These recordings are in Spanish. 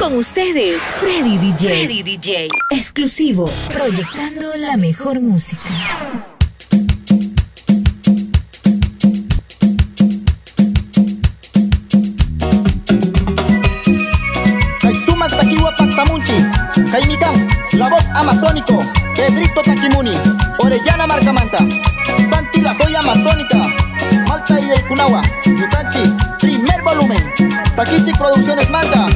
Con ustedes, Freddy DJ. Freddy DJ. Exclusivo, proyectando la mejor música. Kaitsumak Takiwa Pactamunchi, Kaimikan, la voz amazónico, Pedrito Takimuni, Orellana Marcamanta, Santi la joya amazónica, Malta y el Cunawa, Yutanchi, primer volumen, Takichi Producciones Manta.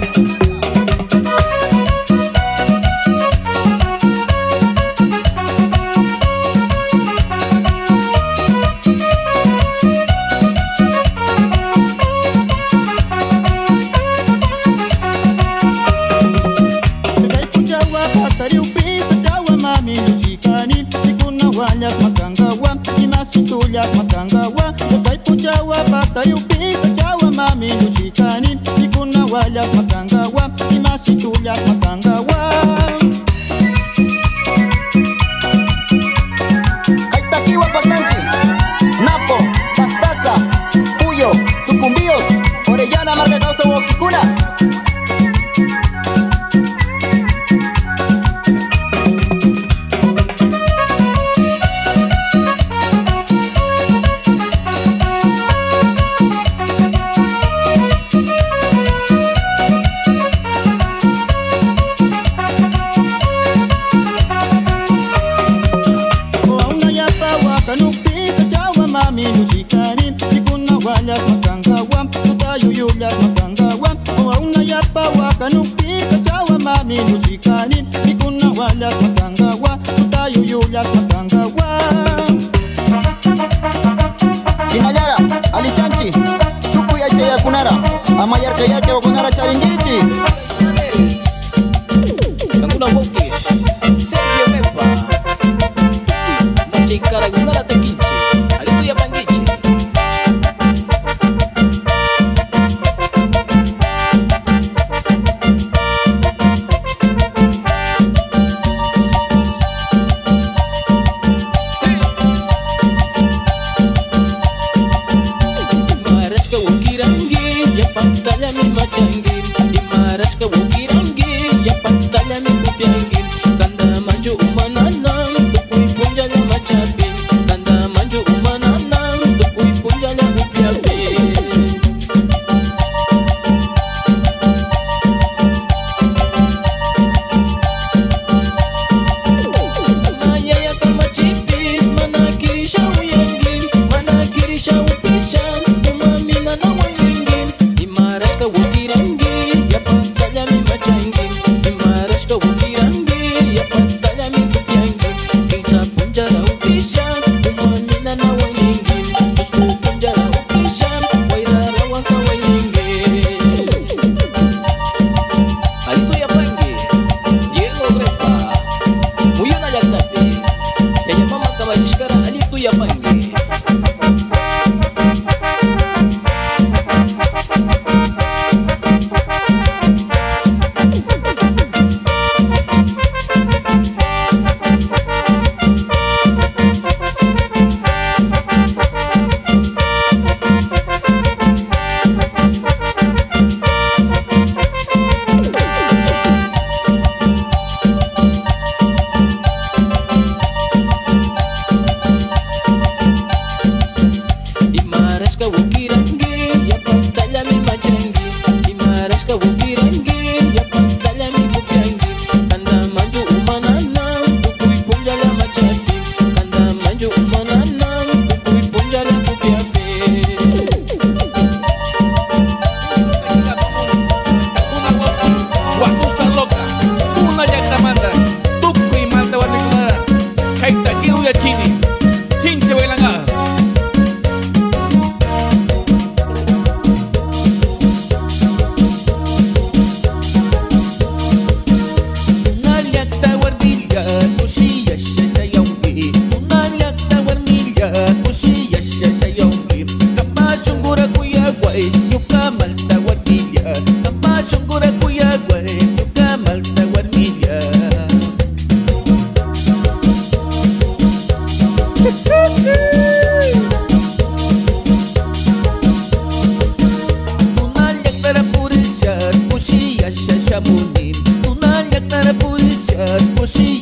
Makangawa, Tokai Pujawa, Patayupita, Jawa, Mami, Luchikani, Nikuna Wayas, Makangawa, Imasituya, Makangawa. Kaitakiwa Patanchi, Napo, Pastaza, Puyo, Sucumbíos, Orellana, Marca Causa, Wokikuna. Luchikani, Nikuna Wayas, Makangawa, Tutayuyuyas, Makangawa, Oauna Yapa, Wakanupita, Chawa, Mami, Luchikani, Nikuna Wayas, Makangawa, Tutayuyuyas, Makangawa. Chinayara, Alichanchi, Chukuya Chaya Kunara, Amayar Kaya Kaya Kunara Charingichi. Tanguna Boki, Sergio Mepa, Machikara Gunara Tekinchi. Alituya Pangichi. Marashka Wukirangi, ya pantalla mi machangi. Marashka Wukirangi, ya pantalla mi kupiangi. Kanda manju umanana, tukui punja ya machapi. Kanda manju umanana, tukui punja ya kupiangi. Mayaya kama chipis, manakirisha uyangi, manakirisha upisha, umamina na wangingi. Imarashka Wukirangi, ya pantalla mi machangi. Imarashka Wukirangi.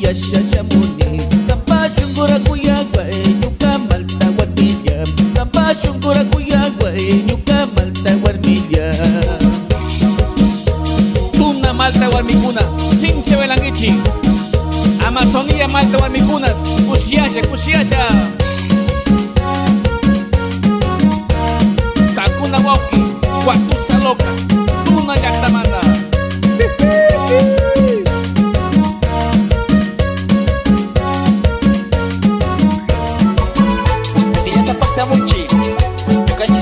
yasha shamuni Kapa shungura kuyagwa Nyuka malta warmilla Kapa shungura kuyagwa Nyuka malta warmilla Tuna malta warmikuna Chinche belangichi Amazonía malta warmikunas Kushiyasha kushiyasha Kakuna wauki Watusa loca Tuna yaktamanda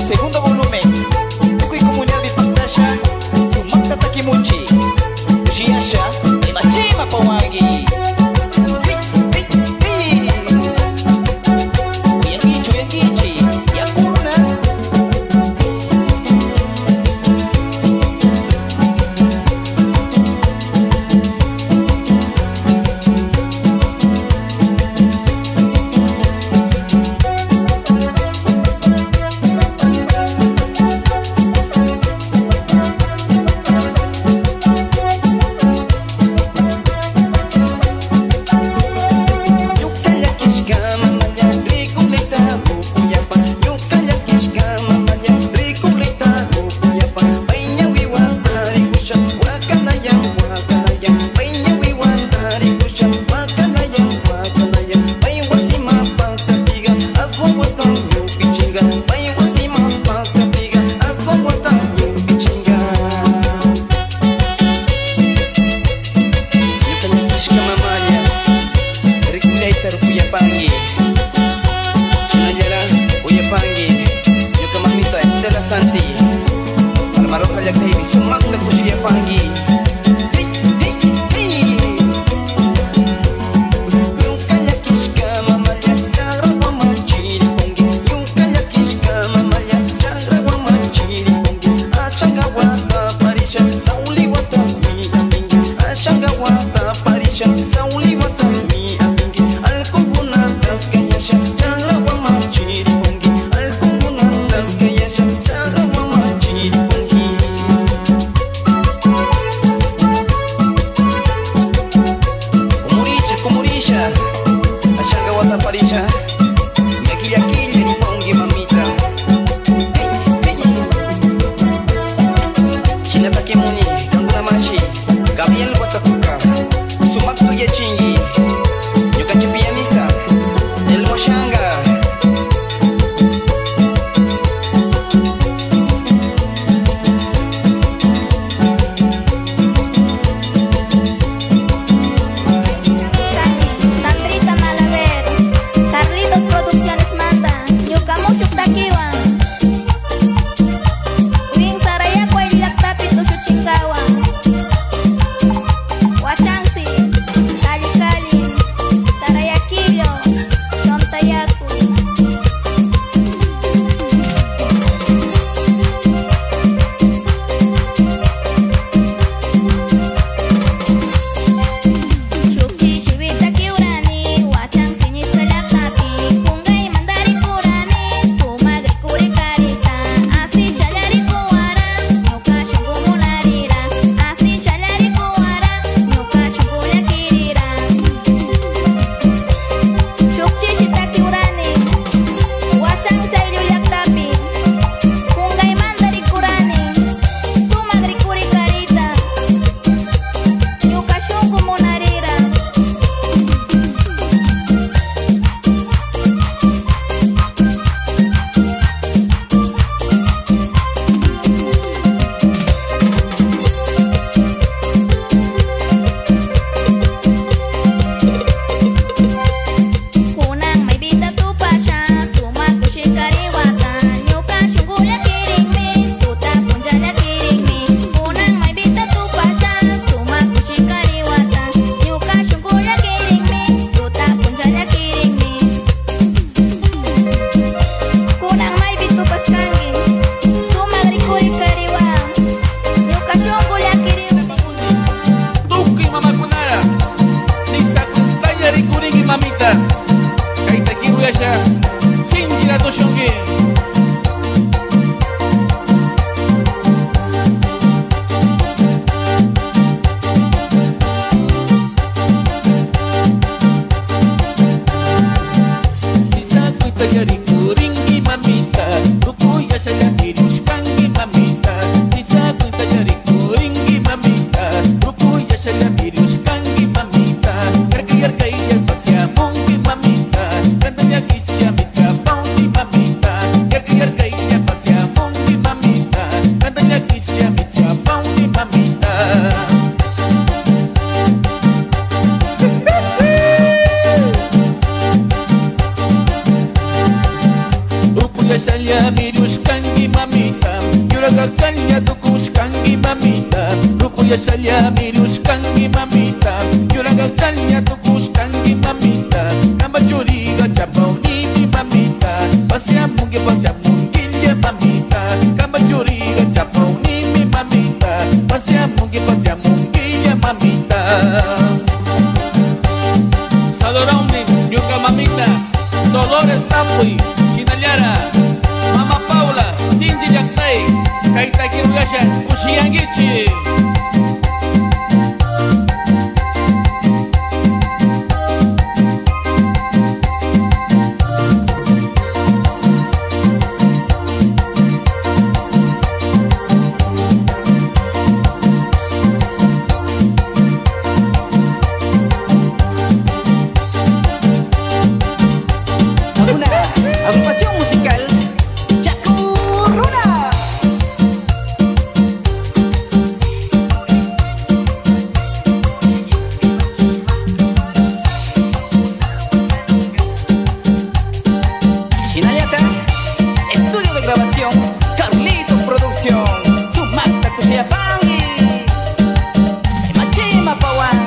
Segundo volumen, Tukui comunidad mi pantalla, Sumanta takimuchi, Ushiyasha, Imachima pawagi. Uyangichi, Yakunas. Wachansi, Calica. Yasaya mirushkangi mamita Yuraga kanya tukushkangi mamita Kamba churiga chapaunini mamita Paseamungi paseamungi mamita Kamba churiga chapaunini mamita Paseamungi mamita Saloraunin, Yuka mamita Dolores Tapui, Chinallara Mama Paula, Cindy Yactay Kaitaki Ugasha, Kushiangichi Agrupación musical Chacurruna. Chinayata, estudio de grabación Carlitos Producción. Sumacta Cuchiapangi Machima Pawangi.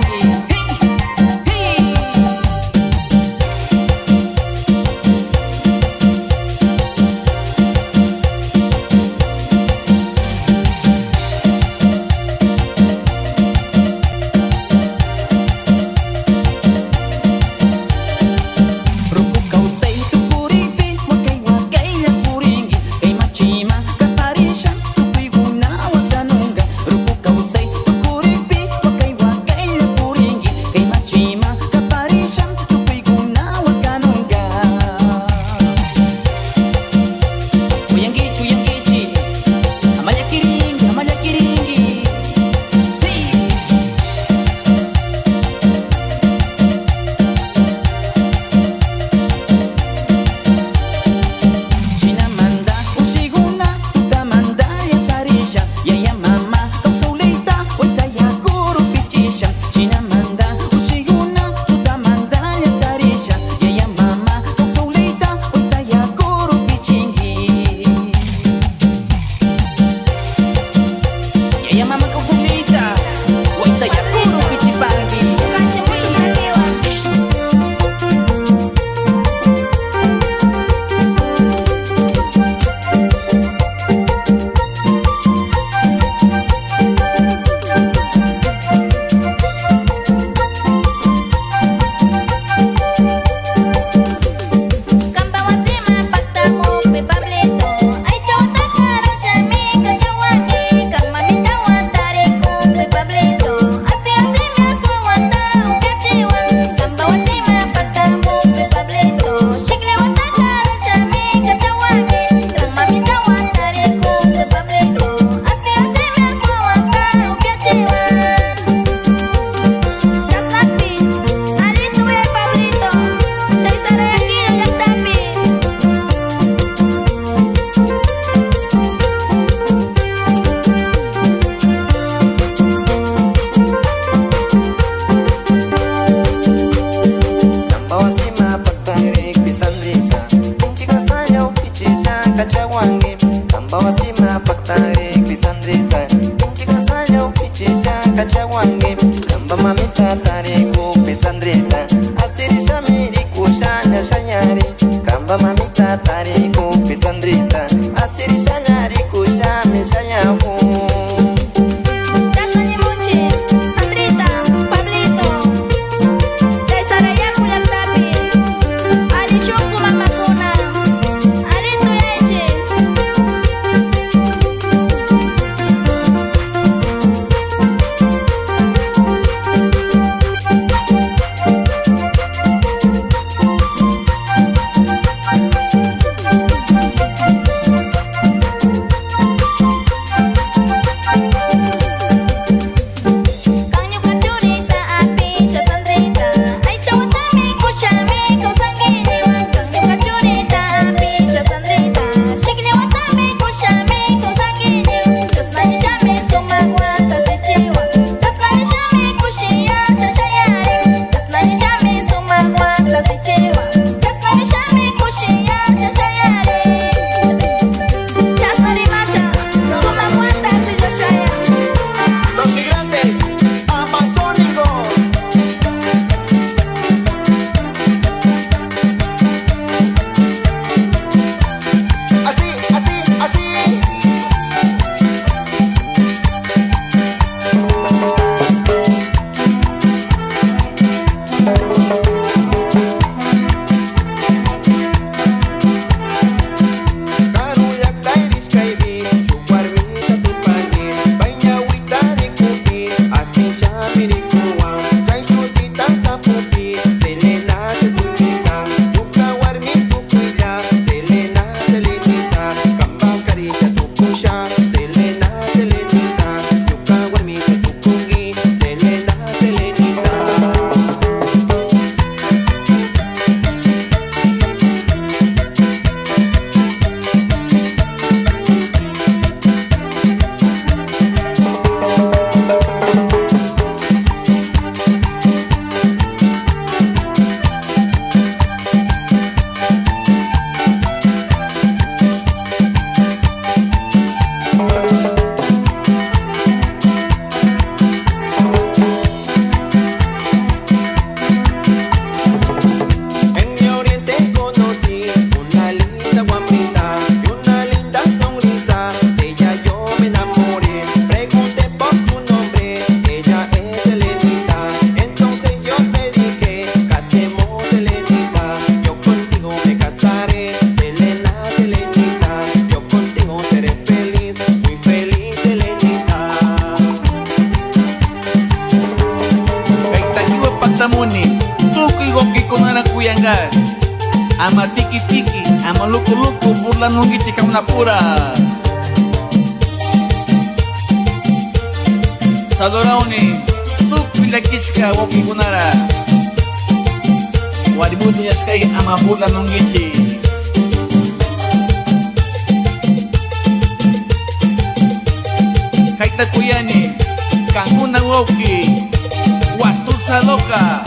Kanga, ama tiki tiki, ama luku luku, burla nungichi kauna pura. Sadorauni, tukpila kishka woki kunara. Waributu yashkai ama burla nungichi. Kaita kuyani, kankuna woki, watusa loka.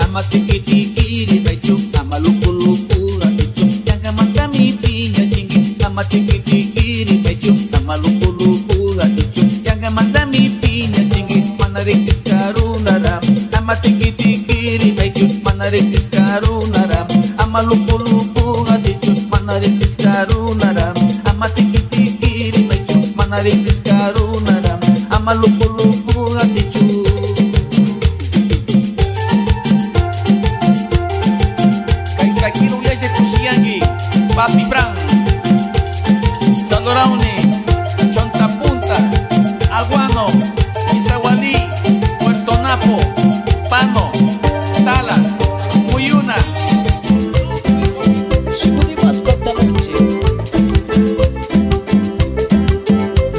Ama tiki tiki ribechu, ama luku luku atichu, yang manda mi pinya tinggi. Ama tiki tiki ribechu, ama luku luku atichu, yang manda mi pinya tinggi. Manarikis karunaram, ama tiki tiki ribechu, manarikis karunaram, ama luku luku atichu, manarikis karunaram, ama tiki tiki ribechu, manarikis karunaram, ama luku luku atichu. Kiru ya se kusiangi, papi brang, Sadorauni, Chonta Punta, Aguano, Izagualí, Puerto Napo, Pano, Tala, Muyuna.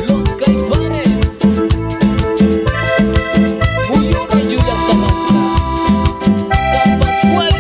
Los Caifanes, Muyuna y Yuyatamanta, San Pascual.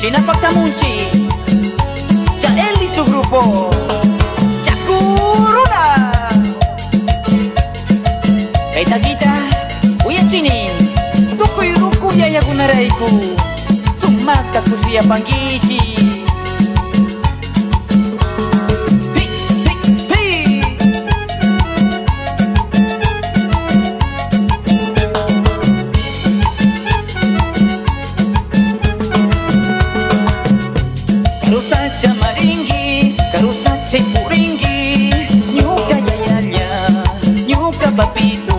China Pactamunchi, ya él y su grupo, Yakuruna. Kaitakita, uya chinin, tuku yuruku ya yagunaraiku, sumata kusia pangichi. Papito,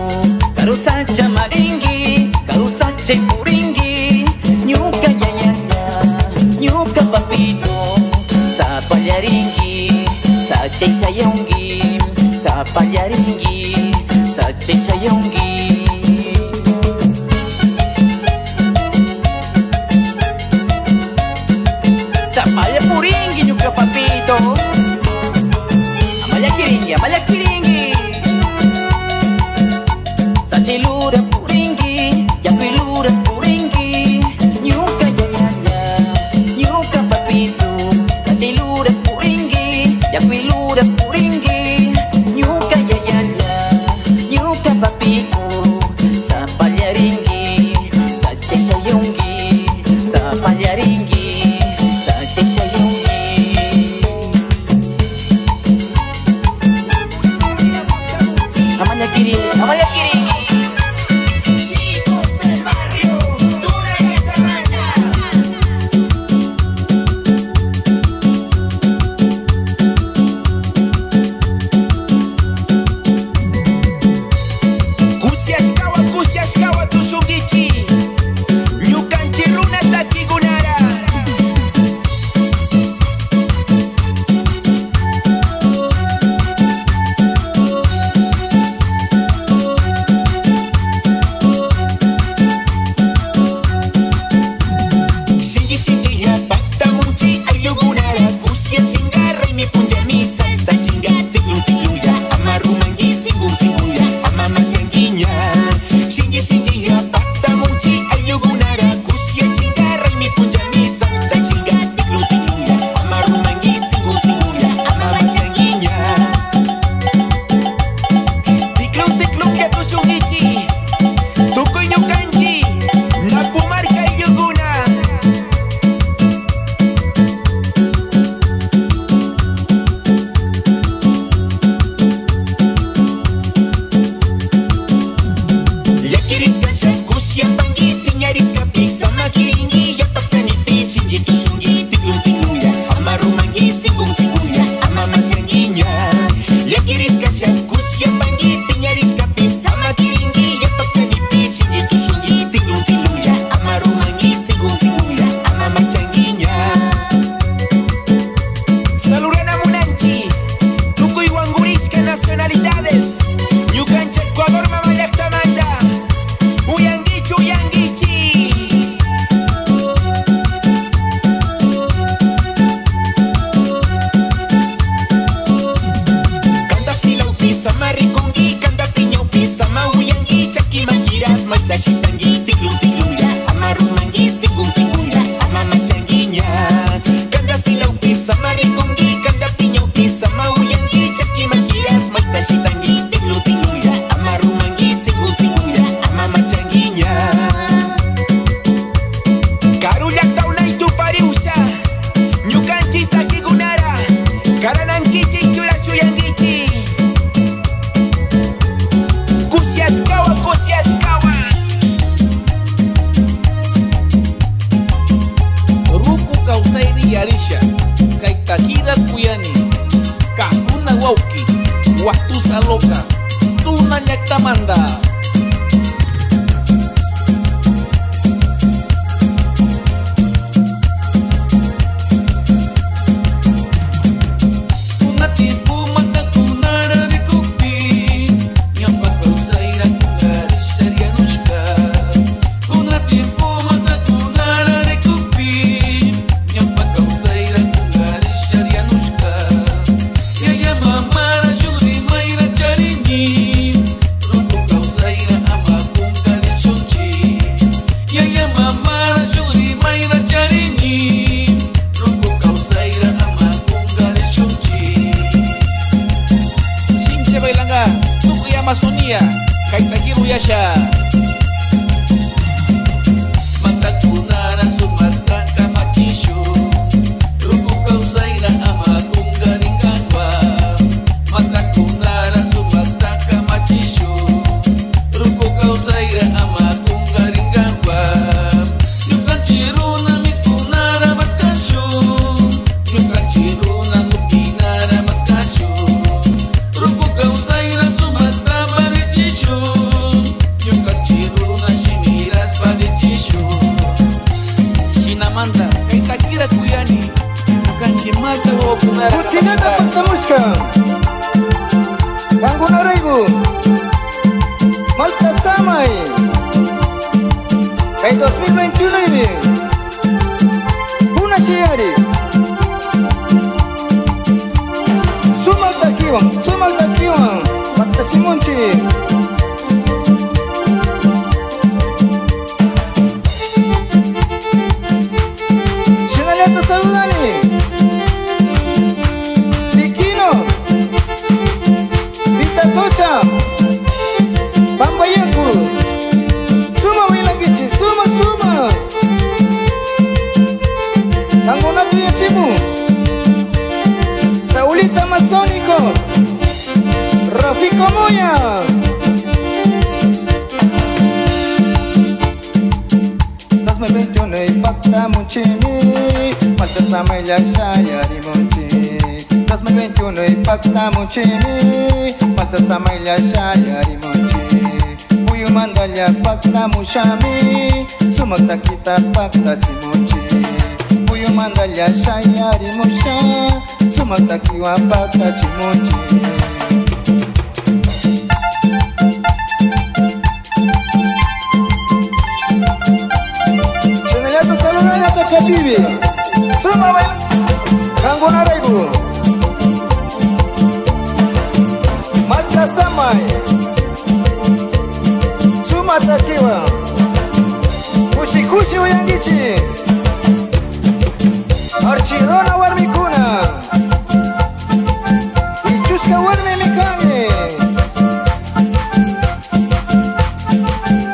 karusa chamaringi, karusa chepuringi, nyuka yayaya, nyuka papito, sa pallaringi, sa cheshayongi, sa pallaringi, sa cheshayongi. Sa pallapuringi, nyuka papito, amaya kiringi. Ilura puringi, yakuilura puringi, nyuka yayaya, nyuka papito. Ilura puringi, yakuilura puringi, nyuka yayaya, nyuka papito. Sa pallaringi, sa cheshayongi, sa pallaringi, sa cheshayongi. Amaya kiringi. Mamara juri maira charingi, rupu kausai María, Kaitakiru Yasha. Matakunara sumataka machishu Ruku kausaira ama kungaringangwa Matakunara sumataka machishu Ruku kausaira ama kungaringangwa Yukan chiruna mikunara maskashu Yukan chiruna mupinara maskashu Ruku kausaira sumatra barichishu Yukan chiruna shimiras barichishu Shinamanda, Kaitakira Kuyani, Kanchimata o Kunara Kutinata Patamushka Kanguna Raigu Malta Samay Kay 2021 ini Una Shiari Sumalta Kiwan Malta Chimunchi Saludani Dikino Vita Tocha Bambayanku Suma Wilangichi Suma Tangona Tuya Chimu Saulita Amazónico Rafiko Moya 2021 impacta Munchini Malta Samaya Shayari Munchi 2021 impacta Munchini Malta Samaya Shayari Munchi Puyu Mandalya Pakta Mushami Sumakta Kita Pakta Chimunchi Puyu Mandalya Shayari Musha Sumakta Kiwa Pakta Chimunchi Kapibi Suma wen Kanguna Raigu Malta Samay Suma Takiwa Kushi Uyangichi Archirona Warmikuna Ichuska Warmi Mikane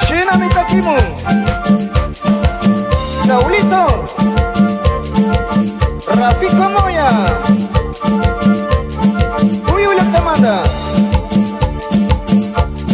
Shina Mitakimu Saulito Rafiko Moya Uyu Laktamanda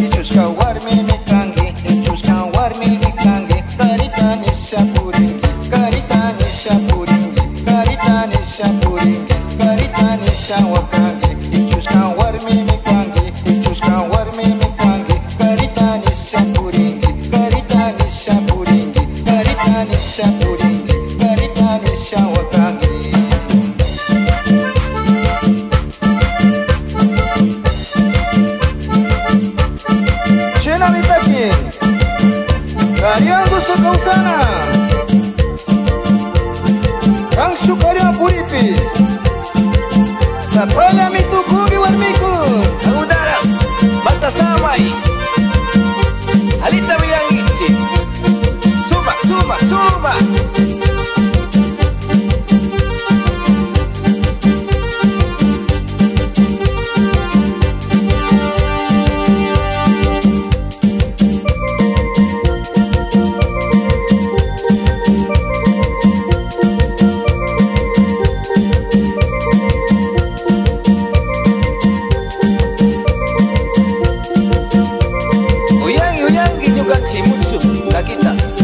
Ichuska Warmi Mikangi Ichuska Warmi Mikangi Karitanisha Puringi Karitanisha Puringi Karitanisha Puringi Karitanisha Wakangi Ichuska Warmi Mikangi Ichuska Warmi Mikangi Karitanisha Puringi Karitanisha Puringi Karitanisha Puringi Karitanisha Wakangi Shena Mitaki Kariangu Sukausana Kang Sukariang Puripi Sapala Mitukugi Warmiku Agudaras, Malta Samay Alita Wiyangichi Suma Uyangi Nyugachi Mutsu Kakitas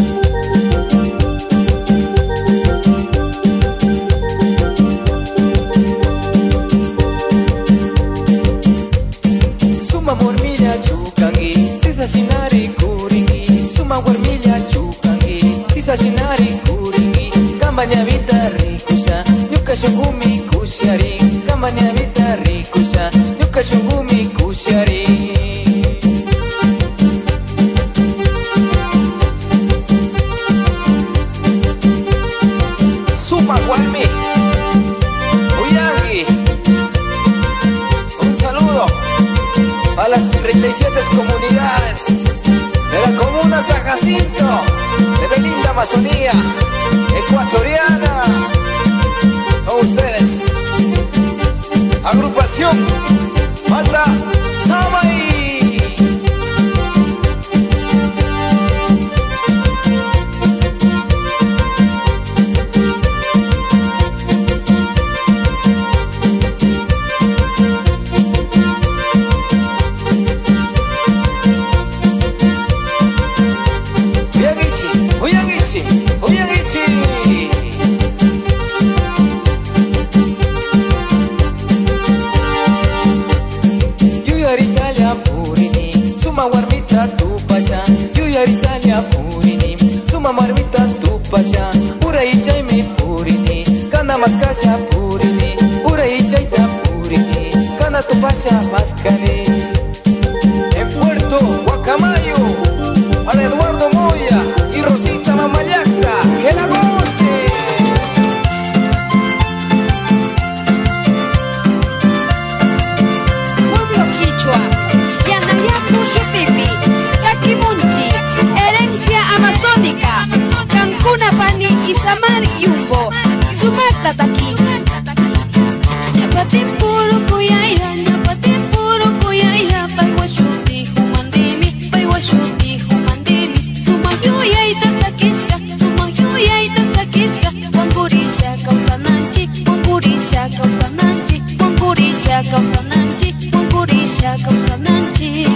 Suma Mormilla Chukangi Sisa Shinari Kuringi Suma Mormilla Chukangi Sisa Shinari Kuringi Kambanya Vita Rikusha Nyuka Shungumi Kushari Kambanya Vita Rikusha Nyuka Shungumi Kushari Suma Guarmi Uyangi Un saludo a las 37 comunidades de la comuna San Jacinto de Belinda, Amazonía ecuatoriana. Con ustedes, agrupación Malta Samay. Charisalia purini Suma marmita tu pasha Ura ichaymi purini Kana maskasha purini Ura ichayta purini Kana tu pasha maskani. En Puerto Guacamayo para Eduardo Moya y Rosita Mamayaca, que la goce. Pueblo Quichua, Yanayacu Shutipi, Taquimunchi, herencia amazónica, Cancuna Pani, Isamar Yumbo, Sumacta Taqui. Yapati puro kuyaya, yapati puro kuyaya, Paiwashuti humandimi, Paiwashuti humandimi, Sumayuya itasakishka, Sumayuya itasakishka, Wangurisha kausananchi, Wangurisha kausananchi, Wangurisha kausananchi, Wangurisha kausananchi.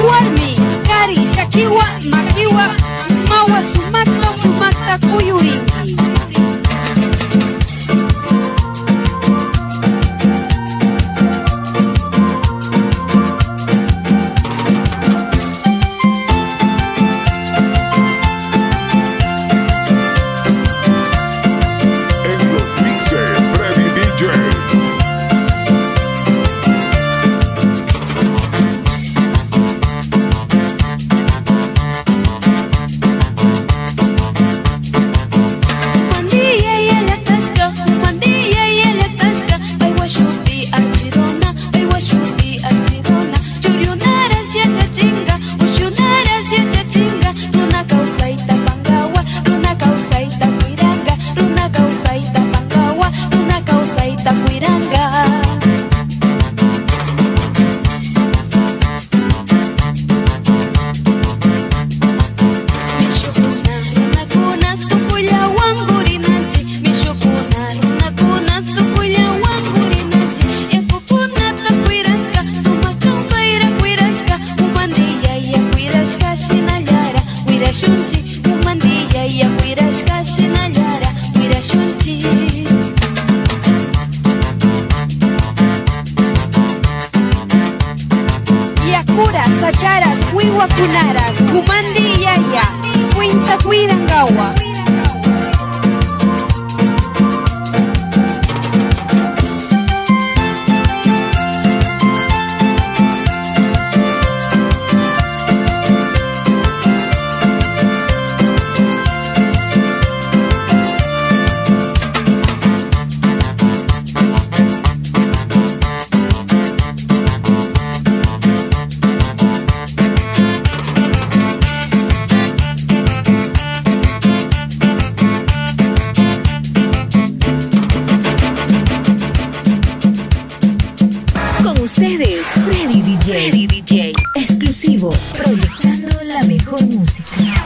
Warmi, Kari, Chakiwa, Makiwa, Mawa, Sumakta, Sumakta, Kuyuringi. En los mixes, Freddy DJ. Sacharas, Huihuacunaras, Kumandi Yaya, Huinta Huirangawa. Ustedes, Freddy DJ, exclusivo, proyectando la mejor música.